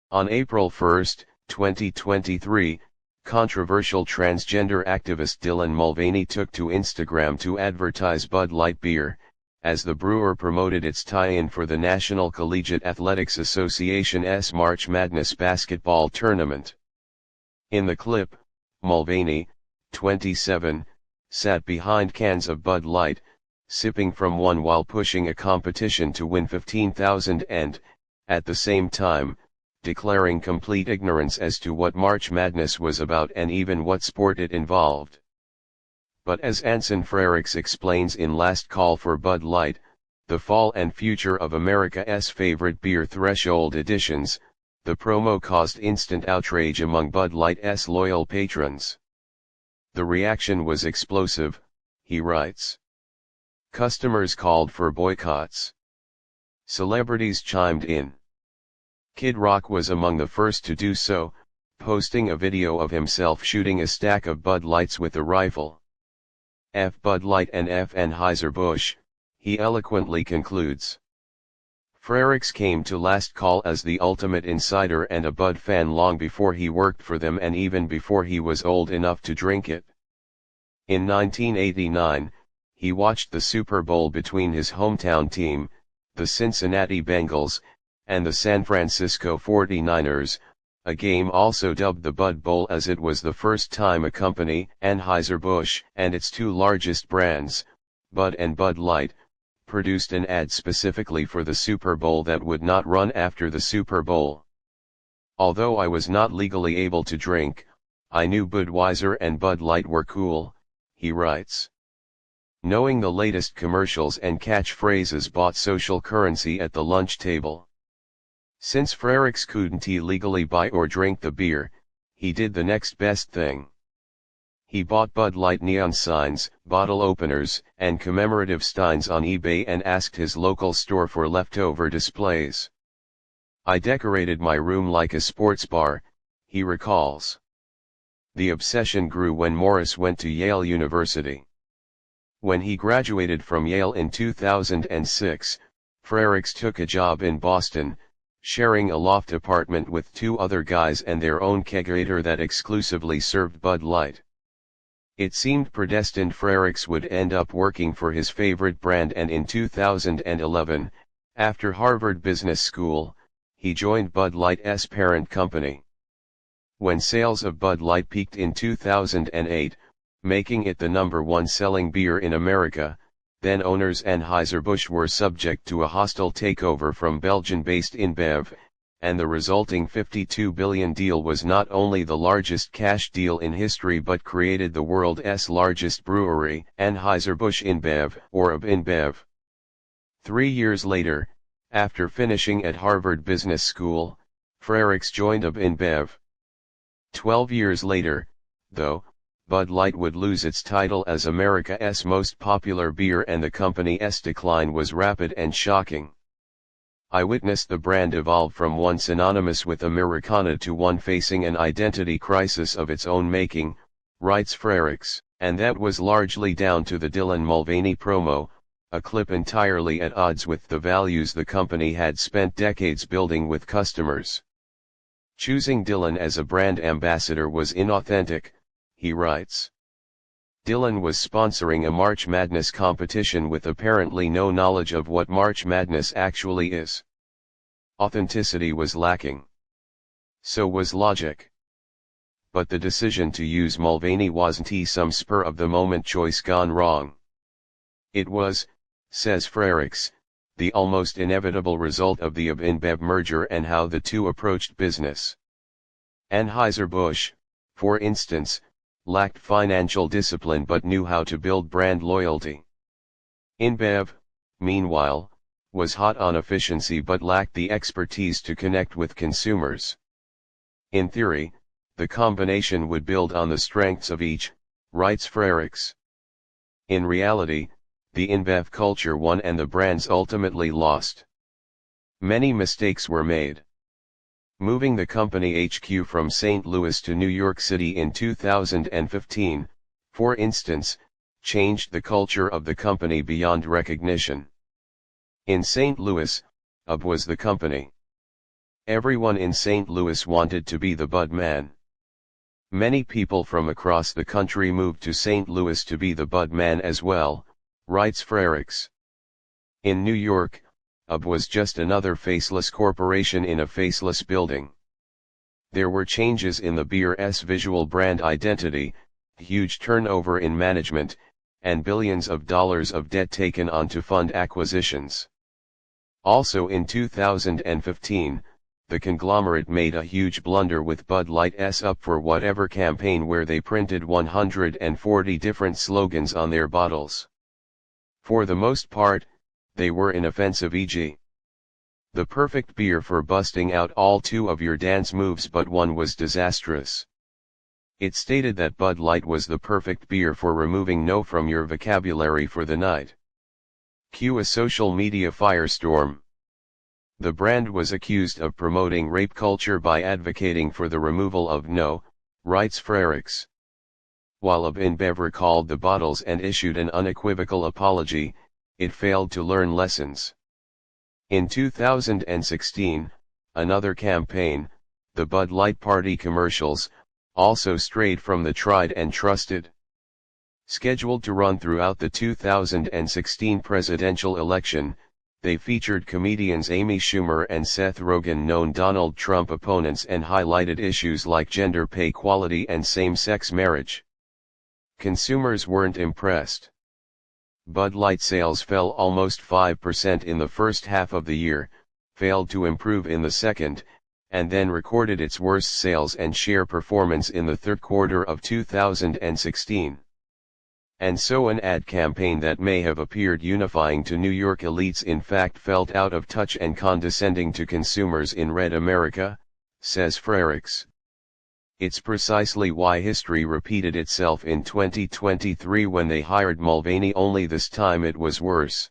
On April 1, 2023, controversial transgender activist Dylan Mulvaney took to Instagram to advertise Bud Light beer, as the brewer promoted its tie-in for the National Collegiate Athletics Association's March Madness basketball tournament. In the clip, Mulvaney, 27, sat behind cans of Bud Light, sipping from one while pushing a competition to win $15,000 and, at the same time, declaring complete ignorance as to what March Madness was about and even what sport it involved. But as Anson Frericks explains in Last Call for Bud Light, the fall and future of America's favorite beer threshold editions, the promo caused instant outrage among Bud Light's loyal patrons. The reaction was explosive, he writes. Customers called for boycotts. Celebrities chimed in. Kid Rock was among the first to do so, posting a video of himself shooting a stack of Bud Lights with a rifle. F Bud Light and F Anheuser-Busch, he eloquently concludes. Frericks came to Last Call as the ultimate insider and a Bud fan long before he worked for them and even before he was old enough to drink it. In 1989, he watched the Super Bowl between his hometown team, the Cincinnati Bengals, and the San Francisco 49ers, a game also dubbed the Bud Bowl as it was the first time a company, Anheuser-Busch, and its two largest brands, Bud and Bud Light, produced an ad specifically for the Super Bowl that would not run after the Super Bowl. Although I was not legally able to drink, I knew Budweiser and Bud Light were cool, he writes. Knowing the latest commercials and catchphrases bought social currency at the lunch table. Since Frericks couldn't legally buy or drink the beer, he did the next best thing. He bought Bud Light neon signs, bottle openers, and commemorative steins on eBay and asked his local store for leftover displays. I decorated my room like a sports bar, he recalls. The obsession grew when Morris went to Yale University. When he graduated from Yale in 2006, Frericks took a job in Boston, sharing a loft apartment with two other guys and their own kegerator that exclusively served Bud Light. It seemed predestined Frericks would end up working for his favorite brand, and in 2011, after Harvard Business School, he joined Bud Light's parent company. When sales of Bud Light peaked in 2008, making it the #1 selling beer in America, then owners Anheuser-Busch were subject to a hostile takeover from Belgian-based InBev, and the resulting $52 billion deal was not only the largest cash deal in history but created the world's largest brewery, Anheuser-Busch InBev, or AB InBev. 3 years later, after finishing at Harvard Business School, Frericks joined AB InBev. 12 years later, though, Bud Light would lose its title as America's most popular beer, and the company's decline was rapid and shocking. I witnessed the brand evolve from one synonymous with Americana to one facing an identity crisis of its own making, writes Frericks, and that was largely down to the Dylan Mulvaney promo, a clip entirely at odds with the values the company had spent decades building with customers. Choosing Dylan as a brand ambassador was inauthentic, he writes. Dylan was sponsoring a March Madness competition with apparently no knowledge of what March Madness actually is. Authenticity was lacking. So was logic. But the decision to use Mulvaney wasn't some spur-of-the-moment choice gone wrong. It was, says Frericks, the almost inevitable result of the AB InBev merger and how the two approached business. Anheuser-Busch, for instance, lacked financial discipline but knew how to build brand loyalty. InBev, meanwhile, was hot on efficiency but lacked the expertise to connect with consumers. In theory, the combination would build on the strengths of each, writes Frericks. In reality, the InBev culture won and the brands ultimately lost. Many mistakes were made. Moving the company HQ from St. Louis to New York City in 2015, for instance, changed the culture of the company beyond recognition. In St. Louis, AB was the company. Everyone in St. Louis wanted to be the Bud man. Many people from across the country moved to St. Louis to be the Bud man as well, writes Frericks. In New York, UB was just another faceless corporation in a faceless building. There were changes in the beer's visual brand identity, huge turnover in management, and billions of dollars of debt taken on to fund acquisitions. Also in 2015, the conglomerate made a huge blunder with Bud Light's Up for Whatever campaign where they printed 140 different slogans on their bottles. For the most part, they were inoffensive, e.g. the perfect beer for busting out all two of your dance moves, but one was disastrous. It stated that Bud Light was the perfect beer for removing no from your vocabulary for the night. Cue a social media firestorm. The brand was accused of promoting rape culture by advocating for the removal of no, writes Frericks. While UB InBev recalled the bottles and issued an unequivocal apology, it failed to learn lessons. In 2016, another campaign, the Bud Light Party commercials, also strayed from the tried and trusted. Scheduled to run throughout the 2016 presidential election, they featured comedians Amy Schumer and Seth Rogen, known Donald Trump opponents, and highlighted issues like gender pay equality and same-sex marriage. Consumers weren't impressed. Bud Light sales fell almost 5% in the first half of the year, failed to improve in the second, and then recorded its worst sales and share performance in the third quarter of 2016. And so an ad campaign that may have appeared unifying to New York elites in fact felt out of touch and condescending to consumers in Red America, says Frericks. It's precisely why history repeated itself in 2023 when they hired Mulvaney, only this time it was worse.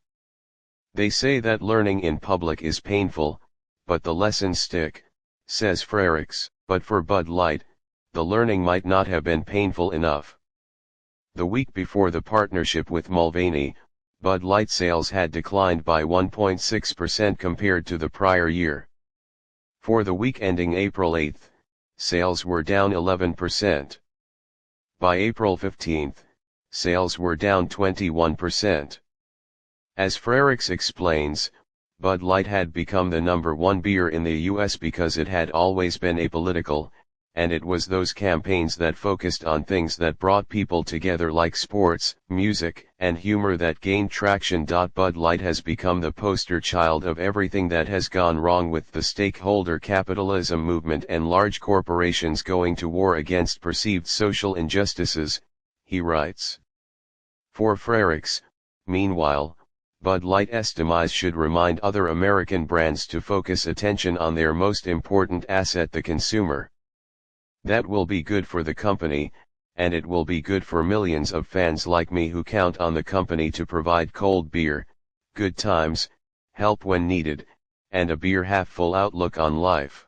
They say that learning in public is painful, but the lessons stick, says Frericks. But for Bud Light, the learning might not have been painful enough. The week before the partnership with Mulvaney, Bud Light sales had declined by 1.6% compared to the prior year. For the week ending April 8, sales were down 11%. By April 15, sales were down 21%. As Frericks explains, Bud Light had become the #1 beer in the US because it had always been apolitical, and it was those campaigns that focused on things that brought people together like sports, music, and humor that gained traction. Bud Light has become the poster child of everything that has gone wrong with the stakeholder capitalism movement and large corporations going to war against perceived social injustices, he writes. For Frericks, meanwhile, Bud Light's demise should remind other American brands to focus attention on their most important asset, the consumer. That will be good for the company, and it will be good for millions of fans like me who count on the company to provide cold beer, good times, help when needed, and a beer half full outlook on life.